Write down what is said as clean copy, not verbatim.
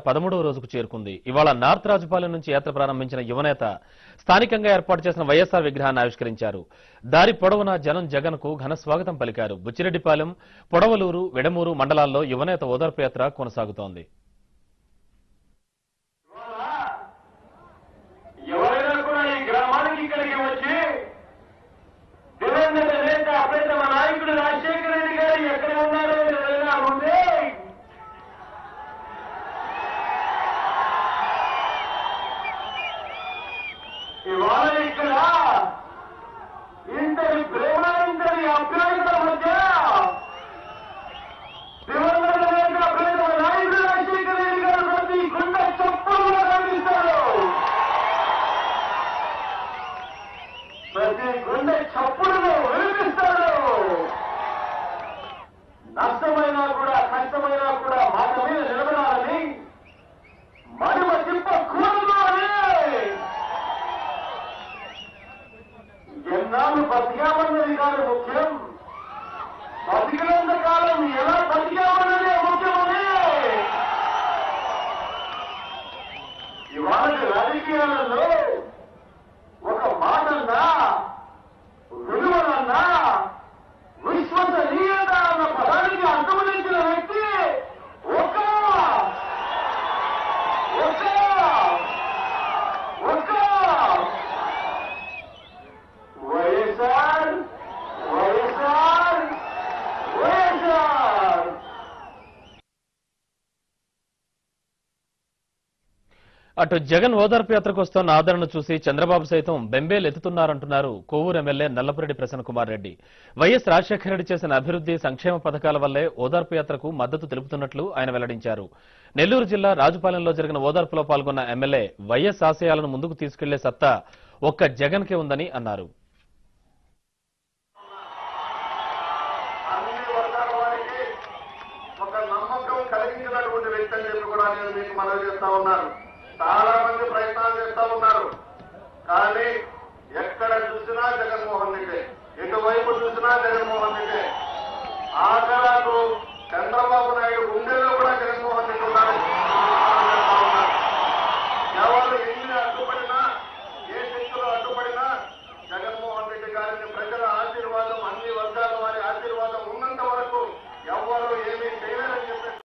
13వ రోజుకు చేరుకుంది. ఇవాళ నార్త్ రాజుపాలెం నుంచి యాత్ర ప్రారంభించిన యువనేత స్థానికంగా ఏర్పాటు చేసిన వైఎస్ఆర్ విగ్రహాన్ని ఆవిష్కరించారు. దారి పొడవునా జనం జగన్ కు ఘన స్వాగతం పలికారు. బుచ్చిరెడ్డిపాలెం, పొడవలూరు, వెడమూరు మండలాల్లో యువనేత ఓదార్పు యాత్ర కొనసాగుతోంది. ఇవాళ ఇక్కడ ఇంతటి ప్రేమ ఇంతటి అభ్యర్థుల మధ్య దివంగత నేత ప్రేమ నాయకుడు రాజశేఖర రెడ్డి గారు ప్రతి గుండె చప్పుడుగా కనిపిస్తారు. ప్రతి గుండె చప్పుడుగా వినిపిస్తాడు. నష్టమైనా కూడా కష్టమైనా కూడా మాట మీద నిలబడాలని మడిమ తిప్పకూడదు అని ఎన్నాళ్ళు బతికామన్నది కాదు ముఖ్యం, బతికినంత కాలం ఎలా బతికామన్నదే ముఖ్యమని ఇవాళ రాజకీయాలలో ఒక మాటన్నా విలువలన్నా విశ్వసనీయత అన్న పదానికి అర్థమనించిన వ్యక్తి ఒక వైఎస్ఆర్ వైఎస్ఆర్ వైఎస్ఆర్. అటు జగన్ ఓదార్పు యాత్రకు వస్తున్న ఆదరణ చూసి చంద్రబాబు సైతం బెంబేలు ఎత్తుతున్నారంటున్నారు కోవూరు ఎమ్మెల్యే నల్లపురెడ్డి ప్రసన్న కుమార్ రెడ్డి. వైఎస్ రాజశేఖర రెడ్డి చేసిన అభివృద్ధి సంక్షేమ పథకాల వల్లే ఓదార్పు యాత్రకు మద్దతు తెలుపుతున్నట్లు ఆయన వెల్లడించారు. నెల్లూరు జిల్లా రాజుపాలెంలో జరిగిన ఓదార్పులో పాల్గొన్న ఎమ్మెల్యే వైఎస్ ఆశయాలను ముందుకు తీసుకెళ్లే సత్తా ఒక్క జగన్ కే ఉందని అన్నారు. కలిగించినటువంటి వ్యక్తి అని చెప్పి కూడా నేను మీకు మనవి చేస్తా ఉన్నాను. చాలా మంది ప్రయత్నాలు చేస్తా ఉన్నారు, కానీ ఎక్కడ చూసినా జగన్మోహన్ రెడ్డి, ఎటువైపు చూసినా జగన్మోహన్ రెడ్డి. ఆఖరాకు చంద్రబాబు నాయుడు గుండెల్లో కూడా జగన్మోహన్ రెడ్డి ఉన్నారు.